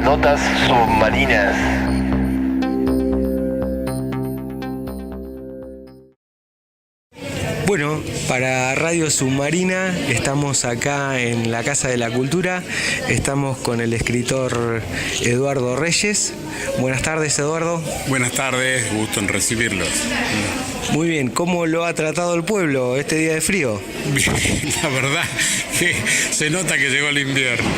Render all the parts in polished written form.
Notas submarinas. Bueno, para Radio Submarina estamos acá en la Casa de la Cultura, estamos con el escritor Eduardo Reyes. Buenas tardes, Eduardo. Buenas tardes, gusto en recibirlos. Muy bien, ¿cómo lo ha tratado el pueblo este día de frío? Bien, la verdad que se nota que llegó el invierno.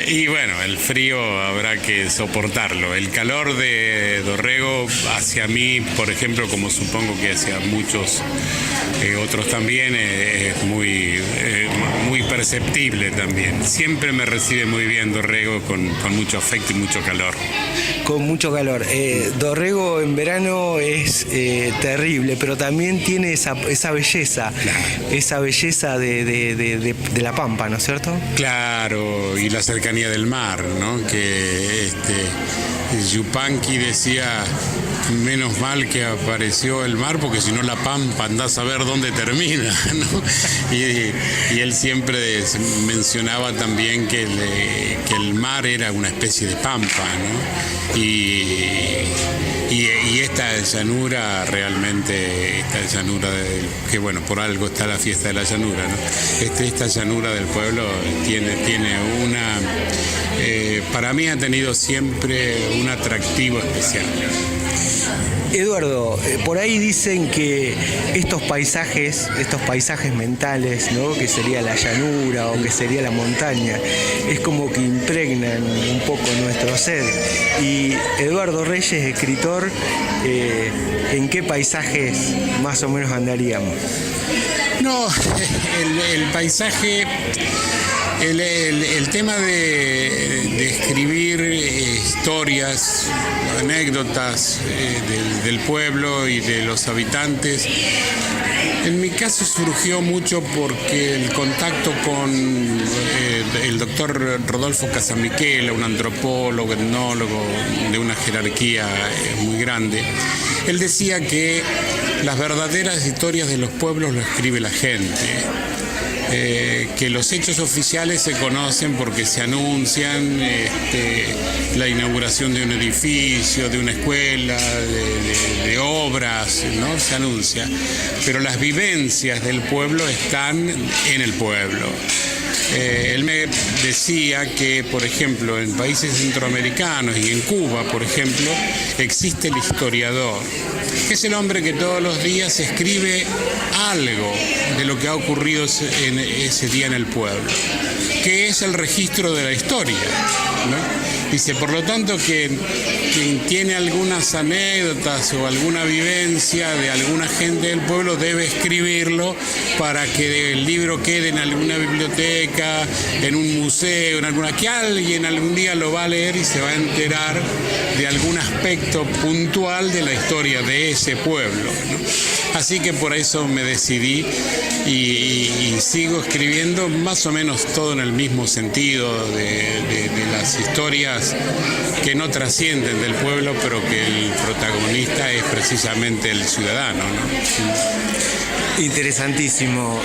Y bueno, el frío habrá que soportarlo. El calor de Dorrego hacia mí, por ejemplo, como supongo que hacia muchos otros también, es muy perceptible también. Siempre me recibe muy bien Dorrego con mucho afecto y mucho calor. Con mucho calor. Dorrego en verano es terrible, pero también tiene esa belleza, claro. Esa belleza de la Pampa, ¿no es cierto? Claro, y la cercanía del mar, ¿no? Que Yupanqui decía, menos mal que apareció el mar, porque si no la Pampa andás a ver dónde termina, ¿no? Y él siempre mencionaba también que el mar era una especie de pampa, ¿no? Y esta llanura realmente, que bueno, por algo está la fiesta de la llanura, ¿no? Esta llanura del pueblo tiene una, para mí ha tenido siempre un atractivo especial. Eduardo, por ahí dicen que estos paisajes mentales, ¿no? Que sería la llanura o que sería la montaña, es como que impregnan un poco nuestro ser. Y Eduardo Reyes, escritor, ¿en qué paisajes más o menos andaríamos? No, el paisaje, el tema de escribir historias, anécdotas del pueblo y de los habitantes, en mi caso surgió mucho porque el contacto con el doctor Rodolfo Casamichela, un antropólogo, etnólogo de una jerarquía muy grande, él decía que las verdaderas historias de los pueblos lo escribe la gente. Que los hechos oficiales se conocen porque se anuncian la inauguración de un edificio, de una escuela, de obras, ¿no? Se anuncia. Pero las vivencias del pueblo están en el pueblo. Él me decía que, por ejemplo, en países centroamericanos y en Cuba, por ejemplo, existe el historiador, que es el hombre que todos los días escribe algo de lo que ha ocurrido en ese día en el pueblo, que es el registro de la historia, ¿no? Dice, por lo tanto, que quien tiene algunas anécdotas o alguna vivencia de alguna gente del pueblo debe escribirlo para que el libro quede en alguna biblioteca, en un museo, que alguien algún día lo va a leer y se va a enterar de algún aspecto puntual de la historia de ese pueblo, ¿no? Así que por eso me decidí y sigo escribiendo más o menos todo en el mismo sentido de las historias que no trascienden del pueblo, pero que el protagonista es precisamente el ciudadano, ¿no? Interesantísimo.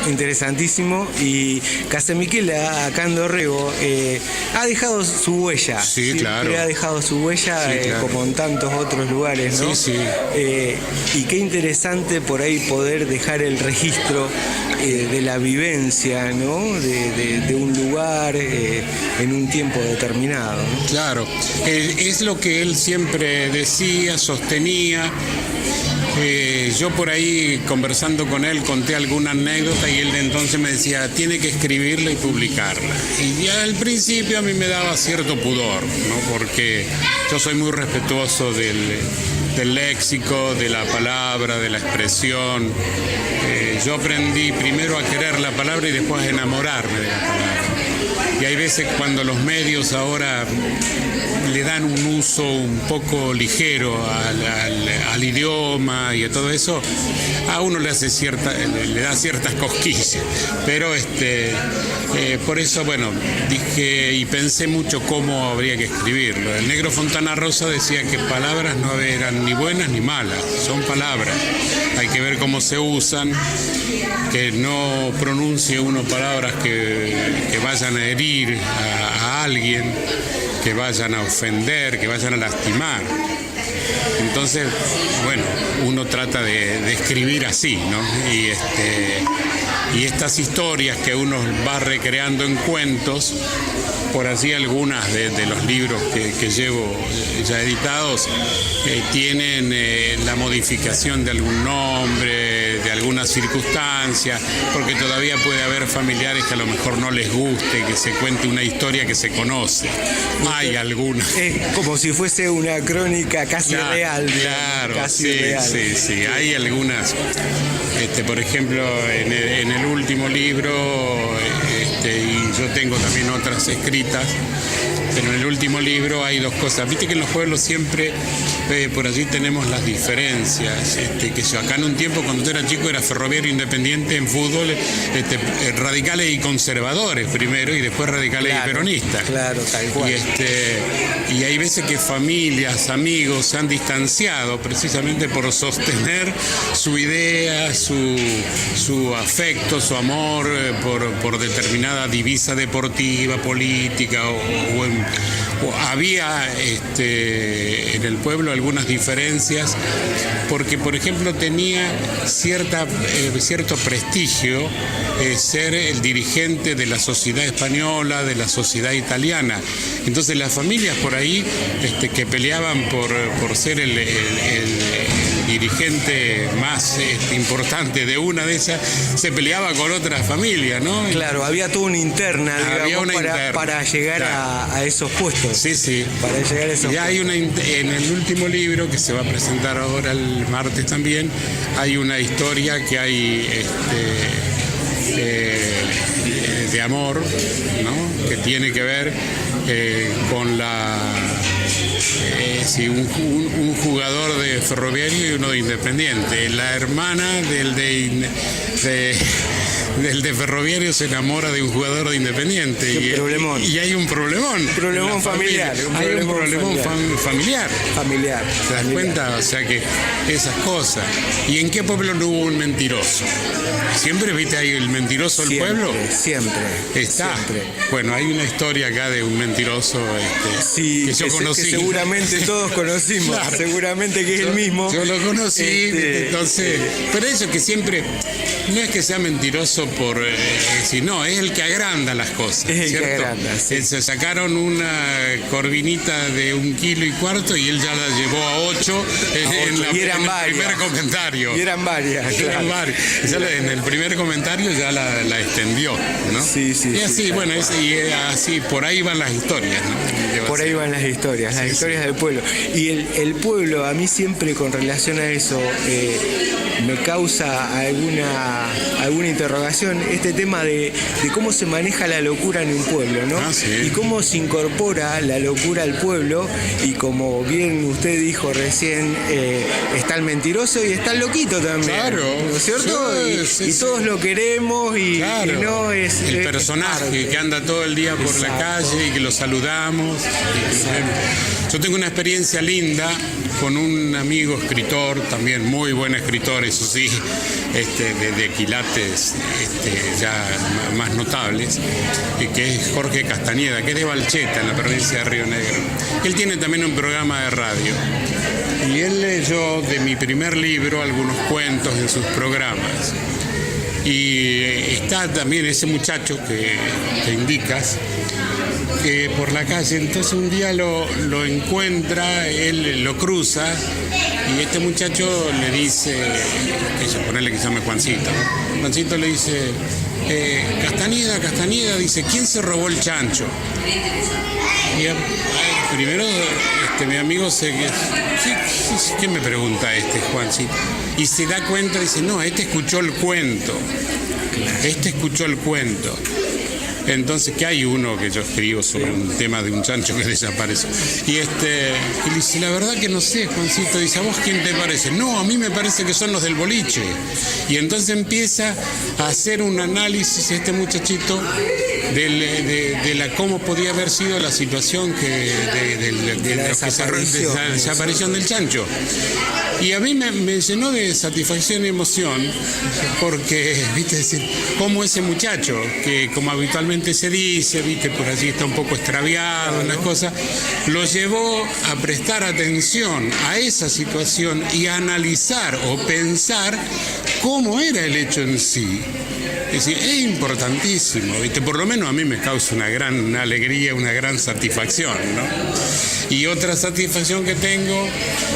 Y Casamichela, acá en Dorrego, ha dejado su huella. Sí, claro. Ha dejado su huella, sí, claro. Como en tantos otros lugares, ¿no? Sí. Y qué interesante por ahí poder dejar el registro de la vivencia, ¿no? De un lugar en un tiempo determinado, ¿no? Claro, es lo que él siempre decía, sostenía. Yo por ahí conversando con él conté alguna anécdota y él de entonces me decía, tiene que escribirla y publicarla. Y ya al principio a mí me daba cierto pudor, ¿no? Porque yo soy muy respetuoso del léxico, de la palabra, de la expresión. Yo aprendí primero a querer la palabra y después a enamorarme de la palabra. Y hay veces cuando los medios ahora le dan un uso un poco ligero al idioma y a todo eso, a uno le da ciertas cosquillas. Pero por eso, bueno, dije y pensé mucho cómo habría que escribirlo. El negro Fontana Rosa decía que palabras no eran ni buenas ni malas, son palabras. Hay que ver cómo se usan, que no pronuncie uno palabras que vayan a herir herir a alguien, que vayan a ofender, que vayan a lastimar. Entonces, bueno, uno trata de escribir así, ¿no? Y estas historias que uno va recreando en cuentos, por así algunas de los libros que llevo ya editados, tienen la modificación de algún nombre, de alguna circunstancia, porque todavía puede haber familiares que a lo mejor no les guste que se cuente una historia que se conoce. Hay algunas. Es como si fuese una crónica casi real. Claro, casi sí, real. sí. Hay algunas. Por ejemplo, en el último libro, y yo tengo también otras escritas, pero en el último libro hay dos cosas. Viste que en los pueblos siempre por allí tenemos las diferencias. Que yo acá en un tiempo, cuando yo era chico, era Ferroviario Independiente en fútbol, radicales y conservadores primero y después radicales y peronistas. Claro, tal cual. Y hay veces que familias, amigos se han distanciado precisamente por sostener su idea, su afecto, su amor por determinada divisa deportiva, política o había en el pueblo algunas diferencias porque, por ejemplo, tenía cierto prestigio ser el dirigente de la sociedad española, de la sociedad italiana. Entonces las familias por ahí que peleaban por ser el dirigente más importante de una de esas, se peleaba con otras familias, ¿no? Claro, había toda una interna, digamos, para llegar a esos puestos. Sí. Para llegar a esos puestos. Hay en el último libro, que se va a presentar ahora el martes también, hay una historia que hay de amor, ¿no? Que tiene que ver con un jugador de Ferroviario y uno de Independiente. La hermana del de Ferroviario se enamora de un jugador de Independiente. Y hay un problemón. Un problemón familiar. Hay un problemón familiar. ¿Te das cuenta? O sea que esas cosas. ¿Y en qué pueblo no hubo un mentiroso? ¿Siempre viste ahí el mentiroso del pueblo? Siempre. Está. Siempre. Bueno, hay una historia acá de un mentiroso que yo conocí. Que seguramente todos conocimos. Claro. Seguramente que es el mismo. Yo lo conocí. Entonces, pero eso que siempre no es que sea mentiroso por no, es el que agranda las cosas. Es el ¿cierto? que agranda, sí. Se sacaron una corvinita de 1,4 kilos y él ya la llevó a 8 y eran en el varias. primer comentario. Y eran varias. Eran varias. En el primer comentario ya la extendió, ¿no? Sí. Y así, bueno, así por ahí van las historias, ¿no? Por ahí van las historias del pueblo. Y el pueblo, a mí siempre con relación a eso, me causa alguna interrogación, este tema de cómo se maneja la locura en un pueblo, ¿no? Y cómo se incorpora la locura al pueblo, y como bien usted dijo recién, está el mentiroso y está el loquito también. Claro. ¿No es cierto? Y todos lo queremos y no es... El personaje que anda todo el día por la calle y que lo saludamos. Yo tengo una experiencia linda con un amigo escritor, también muy buen escritor, eso sí, de quilates ya más notables, que es Jorge Castañeda, que es de Valcheta, en la provincia de Río Negro. Él tiene también un programa de radio. Y él leyó de mi primer libro algunos cuentos en sus programas. Y está también ese muchacho que indicas, que por la calle, entonces un día lo encuentra, él lo cruza, y este muchacho le dice, ponerle que se llame Juancito, ¿no? Juancito le dice, Castañeda, dice, ¿quién se robó el chancho? Y primero mi amigo ¿qué me pregunta Juancito? Y se da cuenta, dice, no, escuchó el cuento. Escuchó el cuento. Entonces, que hay uno que yo escribo sobre un tema de un chancho que desaparece. Y dice, la verdad que no sé, Juancito. Dice, ¿a vos quién te parece? No, a mí me parece que son los del boliche. Y entonces empieza a hacer un análisis este muchachito de cómo podía haber sido la situación de la desaparición del chancho. Y a mí me llenó de satisfacción y emoción, porque, viste, decir, como ese muchacho, que como habitualmente se dice, viste, por allí está un poco extraviado en las cosas, lo llevó a prestar atención a esa situación y a analizar o pensar cómo era el hecho en sí. Es decir, es importantísimo, ¿viste? Por lo menos a mí me causa una gran alegría, una gran satisfacción, ¿no? Y otra satisfacción que tengo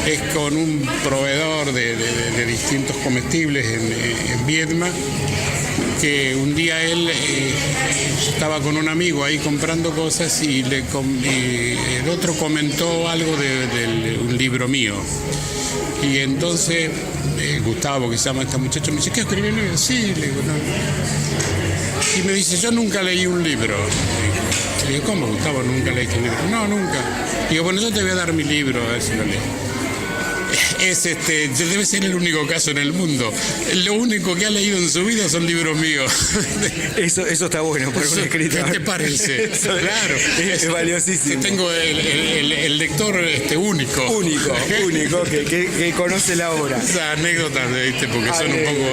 es con un proveedor de distintos comestibles en Viedma, que un día él estaba con un amigo ahí comprando cosas y el otro comentó algo de un libro mío. Y entonces Gustavo, que se llama este muchacho, me dice, ¿qué escribió el libro? Sí, le digo, no. Y me dice, yo nunca leí un libro. Le digo, ¿cómo, Gustavo, nunca leíste un libro? No, nunca. Digo, bueno, yo te voy a dar mi libro, a ver si lo lees. Debe ser el único caso en el mundo. Lo único que ha leído en su vida son libros míos. Eso está bueno para un escritor. ¿Qué te parece? Claro. Es valiosísimo. Tengo el lector único. Único, que conoce la obra. Esas anécdotas, ¿viste? Porque son un poco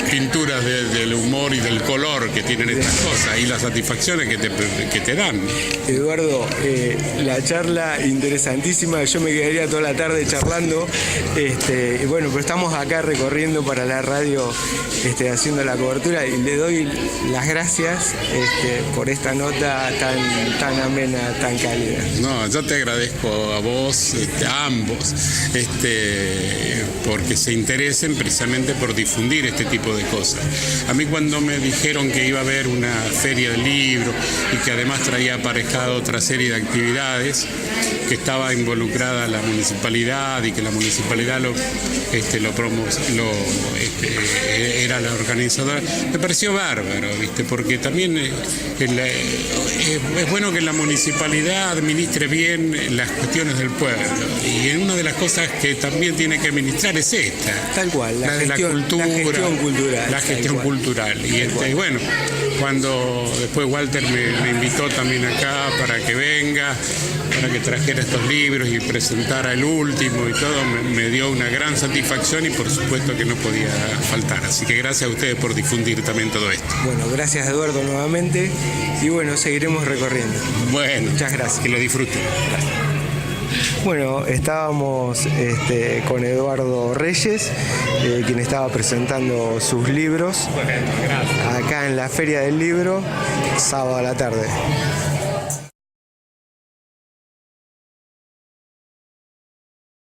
pinturas del humor y del color que tienen estas cosas y las satisfacciones que te dan. Eduardo, la charla interesantísima. Yo me quedaría toda la tarde charlando, y bueno, pero estamos acá recorriendo para la radio, haciendo la cobertura, y le doy las gracias por esta nota tan amena, tan cálida. No, yo te agradezco a vos, a ambos, porque se interesen precisamente por difundir este tipo de cosas. A mí cuando me dijeron que iba a haber una feria del libro y que además traía aparejado otra serie de actividades, que estaba involucrada la municipalidad y que la municipalidad era la organizadora, me pareció bárbaro, ¿viste? Porque también es bueno que la municipalidad administre bien las cuestiones del pueblo, y una de las cosas que también tiene que administrar es esta, tal cual, la gestión cultural. La gestión cultural. Y bueno, cuando después Walter me invitó también acá para que venga, para que trajera estos libros y presentara el último y todo, me dio una gran satisfacción y por supuesto que no podía faltar. Así que gracias a ustedes por difundir también todo esto. Bueno, gracias Eduardo nuevamente, y bueno, seguiremos recorriendo. Bueno, muchas gracias. Que lo disfruten. Gracias. Bueno, estábamos con Eduardo Reyes, quien estaba presentando sus libros acá en la Feria del Libro, sábado a la tarde.